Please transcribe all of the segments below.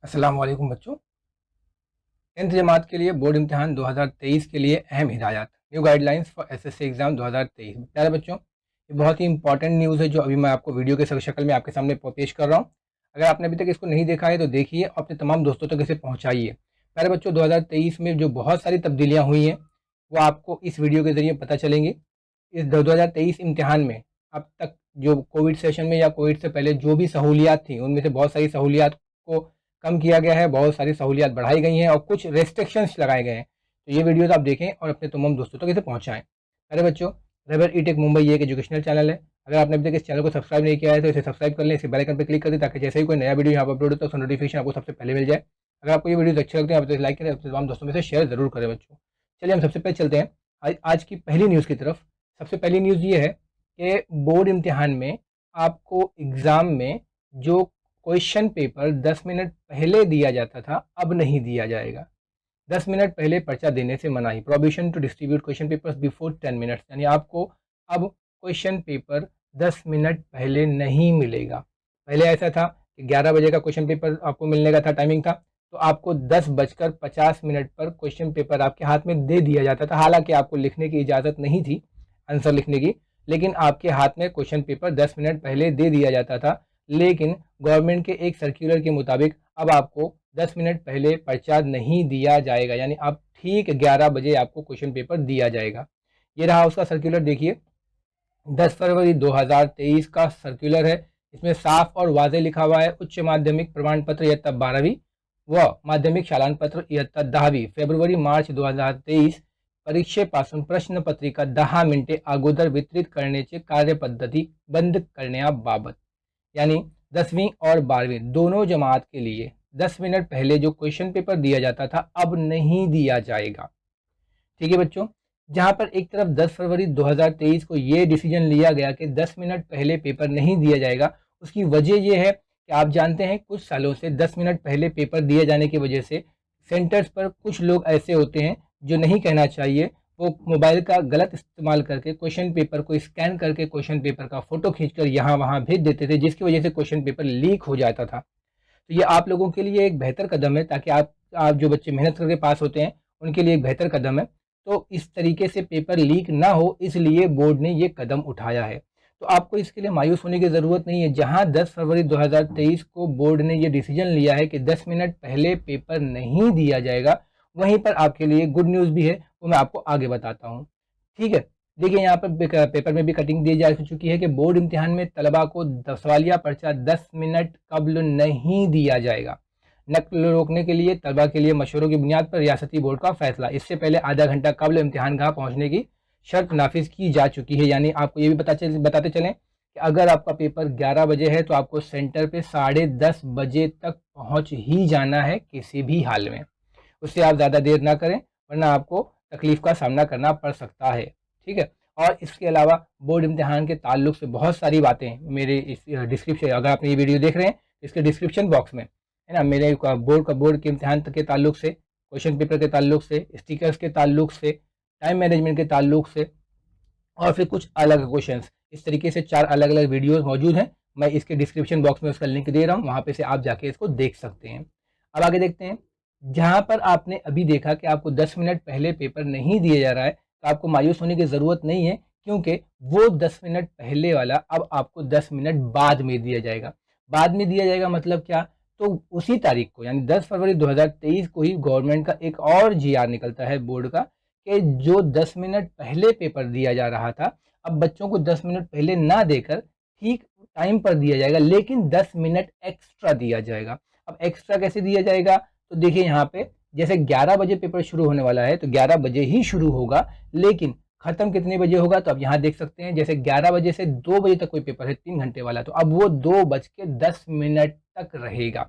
अस्सलाम वालेकुम बच्चों। 10th जमात के लिए बोर्ड इम्तिहान 2023 के लिए अहम हिदायत, new guidelines for SSC exam 2023। प्यारे बच्चों, ये बहुत ही इंपॉर्टेंट न्यूज़ है जो अभी मैं आपको वीडियो के शक्ल में आपके सामने पेश कर रहा हूँ। अगर आपने अभी तक इसको नहीं देखा है तो देखिए और अपने तमाम दोस्तों तक इसे पहुँचाइए। प्यारे बच्चों, 2023 में जो बहुत सारी तब्दीलियाँ हुई हैं वो आपको इस वीडियो के ज़रिए पता चलेंगी। इस 2023 इम्तिहान में अब तक जो कोविड सेशन में या कोविड से पहले जो भी सहूलियात थी उनमें से बहुत सारी सहूलियात को कम किया गया है, बहुत सारी सहूलियात बढ़ाई गई हैं और कुछ रेस्ट्रिक्शंस लगाए गए हैं। तो ये वीडियोस आप देखें और अपने तमाम दोस्तों तक इसे पहुंचाएं। अरे बच्चों, रेबर ई टेक मुंबई ये एक एजुकेशनल चैनल है। अगर आपने अभी तक इस चैनल को सब्सक्राइब नहीं किया है तो इसे सब्सक्राइब कर लें, इसे बेल आइकन पर क्लिक कर दें ताकि जैसे ही कोई नया वीडियो यहाँ पर अपलोड होता है उसका नोटिफिकेशन आपको सबसे पहले मिल जाए। अगर आपको ये वीडियो अच्छे लगते हैं आप इसे लाइक करें, अपने तमाम दोस्तों में से शेयर जरूर करें बच्चों। चलिए हम सबसे पहले चलते हैं आज की पहली न्यूज़ की तरफ। सबसे पहली न्यूज़ ये है कि बोर्ड इम्तिहान में आपको एग्ज़ाम में जो क्वेश्चन पेपर 10 मिनट पहले दिया जाता था अब नहीं दिया जाएगा। 10 मिनट पहले पर्चा देने से मनाही, prohibition to distribute question papers before 10 minutes, यानी आपको अब क्वेश्चन पेपर 10 मिनट पहले नहीं मिलेगा। पहले ऐसा था कि 11 बजे का क्वेश्चन पेपर आपको मिलने का था, टाइमिंग था, तो आपको 10:50 पर क्वेश्चन पेपर आपके हाथ में दे दिया जाता था। हालांकि आपको लिखने की इजाज़त नहीं थी, आंसर लिखने की, लेकिन आपके हाथ में क्वेश्चन पेपर 10 मिनट पहले दे दिया जाता था। लेकिन गवर्नमेंट के एक सर्कुलर के मुताबिक अब आपको 10 मिनट पहले पर्चा नहीं दिया जाएगा, यानी अब ठीक 11 बजे आपको क्वेश्चन पेपर दिया जाएगा। ये रहा उसका सर्कुलर, देखिए 10 फरवरी 2023 का सर्कुलर है। इसमें साफ और वाजे लिखा हुआ है, उच्च माध्यमिक प्रमाण पत्र इयत्ता 12वीं व माध्यमिक शालांत पत्र इयत्ता 10वी फेब्रुवारी मार्च 2023 परीक्षेपासून प्रश्न पत्रिका 10 मिनिटे अगोदर वितरित करण्याची कार्यपद्धती बंद करण्याबाबत, यानी 10वीं और 12वीं दोनों जमात के लिए 10 मिनट पहले जो क्वेश्चन पेपर दिया जाता था अब नहीं दिया जाएगा। ठीक है बच्चों, जहां पर एक तरफ 10 फरवरी 2023 को ये डिसीजन लिया गया कि 10 मिनट पहले पेपर नहीं दिया जाएगा, उसकी वजह यह है कि आप जानते हैं कुछ सालों से 10 मिनट पहले पेपर दिए जाने की वजह से सेंटर्स पर कुछ लोग ऐसे होते हैं जो नहीं कहना चाहिए, वो मोबाइल का गलत इस्तेमाल करके क्वेश्चन पेपर को स्कैन करके क्वेश्चन पेपर का फोटो खींचकर यहाँ वहाँ भेज देते थे, जिसकी वजह से क्वेश्चन पेपर लीक हो जाता था। तो ये आप लोगों के लिए एक बेहतर कदम है, ताकि आप जो बच्चे मेहनत करके पास होते हैं उनके लिए एक बेहतर कदम है। तो इस तरीके से पेपर लीक ना हो, इसलिए बोर्ड ने ये कदम उठाया है। तो आपको इसके लिए मायूस होने की ज़रूरत नहीं है। जहां 10 फरवरी 2023 को बोर्ड ने ये डिसीजन लिया है कि 10 मिनट पहले पेपर नहीं दिया जाएगा, वहीं पर आपके लिए गुड न्यूज़ भी है, वो मैं आपको आगे बताता हूँ। ठीक है, देखिए यहाँ पर पेपर में भी कटिंग दी जा चुकी है कि बोर्ड इम्तिहान में तलबा को सवालिया पर्चा 10 मिनट कबल नहीं दिया जाएगा। नकल रोकने के लिए तलबा के लिए मशवरों की बुनियाद पर रियासती बोर्ड का फैसला, इससे पहले आधा घंटा कबल इम्तिहान गाह पहुंचने की शर्त नाफिज की जा चुकी है। यानी आपको ये भी बताते चलें कि अगर आपका पेपर 11 बजे है तो आपको सेंटर पे 10:30 बजे तक पहुंच ही जाना है किसी भी हाल में। उससे आप ज़्यादा देर ना करें, वरना आपको तकलीफ का सामना करना पड़ सकता है। ठीक है, और इसके अलावा बोर्ड इम्तिहान के ताल्लुक से बहुत सारी बातें मेरे इस डिस्क्रिप्शन, अगर आप ये वीडियो देख रहे हैं इसके डिस्क्रिप्शन बॉक्स में है ना, मेरे बोर्ड के इम्तिहान के ताल्लुक से, क्वेश्चन पेपर के ताल्लुक से, स्टिकर्स के ताल्लुक से, टाइम मैनेजमेंट के ताल्लुक से, और फिर कुछ अलग क्वेश्चंस, इस तरीके से 4 अलग अलग वीडियोस मौजूद हैं। मैं इसके डिस्क्रिप्शन बॉक्स में उसका लिंक दे रहा हूँ, वहाँ पे से आप जाके इसको देख सकते हैं। अब आगे देखते हैं। जहाँ पर आपने अभी देखा कि आपको 10 मिनट पहले पेपर नहीं दिया जा रहा है, तो आपको मायूस होने की ज़रूरत नहीं है, क्योंकि वो 10 मिनट पहले वाला अब आपको 10 मिनट बाद में दिया जाएगा। बाद में दिया जाएगा मतलब क्या? तो उसी तारीख को, यानी 10 फरवरी 2023 को ही गवर्नमेंट का एक और जीआर निकलता है बोर्ड का, कि जो 10 मिनट पहले पेपर दिया जा रहा था अब बच्चों को 10 मिनट पहले ना देकर ठीक टाइम पर दिया जाएगा, लेकिन 10 मिनट एक्स्ट्रा दिया जाएगा। अब एक्स्ट्रा कैसे दिया जाएगा? तो देखिए यहाँ पे जैसे 11 बजे पेपर शुरू होने वाला है तो 11 बजे ही शुरू होगा, लेकिन खत्म कितने बजे होगा? तो अब यहाँ देख सकते हैं, जैसे 11 बजे से 2 बजे तक कोई पेपर है 3 घंटे वाला, तो अब वो 2:10 तक रहेगा।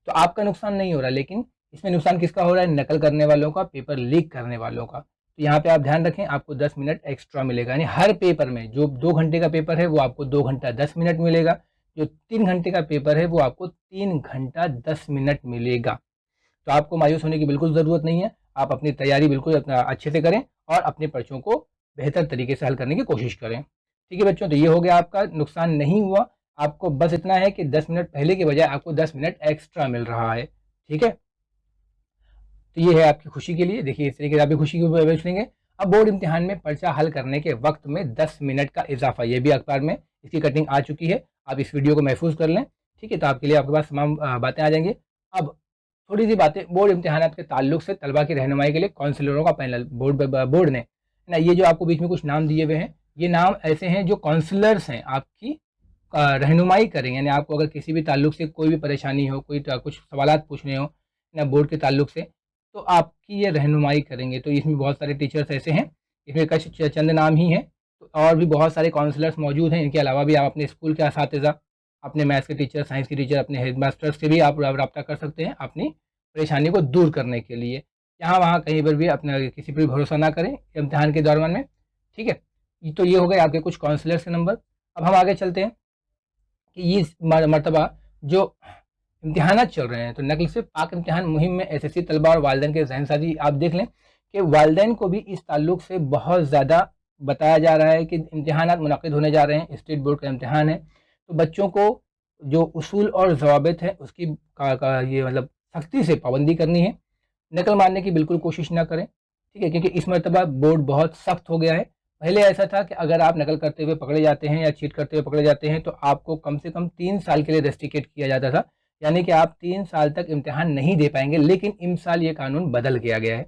तो आपका नुकसान नहीं हो रहा, लेकिन इसमें नुकसान किसका हो रहा है? नकल करने वालों का, पेपर लीक करने वालों का। तो यहाँ पे आप ध्यान रखें, आपको 10 मिनट एक्स्ट्रा मिलेगा, यानी हर पेपर में जो 2 घंटे का पेपर है वो आपको 2 घंटा 10 मिनट मिलेगा, जो 3 घंटे का पेपर है वो आपको 3 घंटा 10 मिनट मिलेगा। तो आपको मायूस होने की बिल्कुल ज़रूरत नहीं है। आप अपनी तैयारी बिल्कुल अपना अच्छे से करें और अपने पर्चों को बेहतर तरीके से हल करने की कोशिश करें। ठीक है बच्चों, तो ये हो गया, आपका नुकसान नहीं हुआ। आपको बस इतना है कि 10 मिनट पहले के बजाय आपको 10 मिनट एक्स्ट्रा मिल रहा है। ठीक है, तो ये है आपकी खुशी के लिए। देखिए इस तरीके से आपकी खुशी की सुनेंगे। अब बोर्ड इम्तिहान में पर्चा हल करने के वक्त में 10 मिनट का इजाफा, ये भी अखबार में इसकी कटिंग आ चुकी है, आप इस वीडियो को महफूज कर लें। ठीक है, तो आपके लिए आपके पास तमाम बातें आ जाएंगी। अब थोड़ी सी बातें बोर्ड इम्तिहान के ताल्लुक से तलबा की रहनुमाई के लिए काउंसलरों का पैनल, बोर्ड ने ना, ये जो आपको बीच में कुछ नाम दिए हुए हैं, ये नाम ऐसे हैं जो काउंसलर्स हैं, आपकी रहनुमाई करेंगे। यानी आपको अगर किसी भी ताल्लुक से कोई भी परेशानी हो, कोई कुछ सवालात पूछने हो ना बोर्ड के ताल्लुक से, तो आपकी ये रहनुमाई करेंगे। तो इसमें बहुत सारे टीचर्स ऐसे हैं, इसमें कुछ चंद नाम ही हैं, तो और भी बहुत सारे काउंसलर्स मौजूद हैं। इनके अलावा भी आप अपने स्कूल के असातिज़ा, अपने मैथ्स के टीचर, साइंस के टीचर, अपने हेड मास्टर्स से भी आप रब्ता कर सकते हैं अपनी परेशानी को दूर करने के लिए। यहाँ वहाँ कहीं पर भी अपना किसी पर भी भरोसा ना करें इम्तिहान के दौरान में। ठीक है, तो ये हो गए आपके कुछ काउंसलर्स के नंबर। अब हम आगे चलते हैं कि ये मरतबा जो इम्तिहानात चल रहे हैं, तो नकल से पाक इम्तिहान मुहिम में एसएससी तलबा और वालिदैन के जहनसाजी आप देख लें कि वालिदैन को भी इस ताल्लुक से बहुत ज़्यादा बताया जा रहा है कि इम्तिहानात मुनक़िद होने जा रहे हैं, स्टेट बोर्ड का इम्तिहान है, तो बच्चों को जो उसूल और ज़वाबित है उसकी ये मतलब सख्ती से पाबंदी करनी है। नकल मारने की बिल्कुल कोशिश ना करें। ठीक है, क्योंकि इस मरतबा बोर्ड बहुत सख्त हो गया है। पहले ऐसा था कि अगर आप नकल करते हुए पकड़े जाते हैं या चीट करते हुए पकड़े जाते हैं तो आपको कम से कम 3 साल के लिए रेस्ट्रिकेट किया जाता था, यानी कि आप 3 साल तक इम्तिहान नहीं दे पाएंगे। लेकिन इस साल ये कानून बदल किया गया है।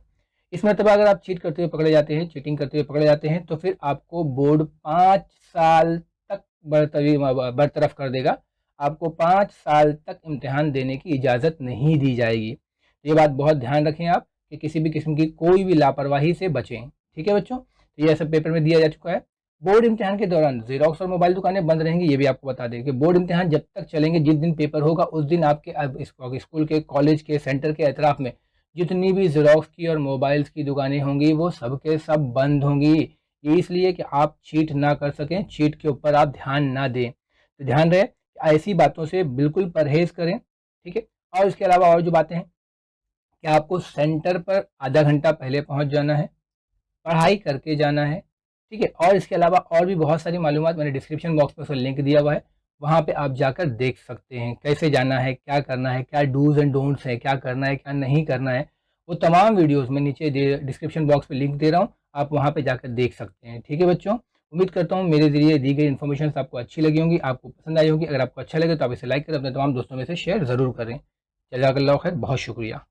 इस मरतबा अगर आप चीट करते हुए पकड़े जाते हैं, चीटिंग करते हुए पकड़े जाते हैं, तो फिर आपको बोर्ड 5 साल तक बरतरफ कर देगा। आपको 5 साल तक इम्तिहान देने की इजाज़त नहीं दी जाएगी। ये बात बहुत ध्यान रखें आप कि किसी भी किस्म की कोई भी लापरवाही से बचें। ठीक है बच्चों, तो ये सब पेपर में दिया जा चुका है। बोर्ड इम्तिहान के दौरान ज़ेरॉक्स और मोबाइल दुकानें बंद रहेंगी, ये भी आपको बता दें कि बोर्ड इम्तिहान जब तक चलेंगे, जिस दिन पेपर होगा उस दिन आपके स्कूल के, कॉलेज के, सेंटर के अतराफ में जितनी भी ज़ेरॉक्स की और मोबाइल्स की दुकानें होंगी वो सब के सब बंद होंगी। ये इसलिए कि आप चीट ना कर सकें, चीट के ऊपर आप ध्यान ना दें। तो ध्यान रहे ऐसी बातों से बिल्कुल परहेज़ करें। ठीक है, और इसके अलावा और जो बातें हैं कि आपको सेंटर पर आधा घंटा पहले पहुंच जाना है, पढ़ाई करके जाना है। ठीक है, और इसके अलावा और भी बहुत सारी मालूमात मैंने डिस्क्रिप्शन बॉक्स में उसका लिंक दिया हुआ है, वहाँ पे आप जाकर देख सकते हैं कैसे जाना है, क्या करना है, क्या डूज़ एंड डोंट्स है, क्या करना है, क्या नहीं करना है। वो तमाम वीडियोज़ में नीचे डिस्क्रिप्शन बॉक्स में लिंक दे रहा हूँ, आप वहाँ पर जाकर देख सकते हैं। ठीक है बच्चों, उम्मीद करता हूँ मेरे ज़रिए दी गई इन्फॉर्मेशन आपको अच्छी लगी होंगी, आपको पसंद आई होगी। अगर आपको अच्छा लगे तो आप इसे लाइक करें, अपने तमाम दोस्तों में से शेयर ज़रूर करें। जज़ाकल्लाहु खैर, बहुत शुक्रिया।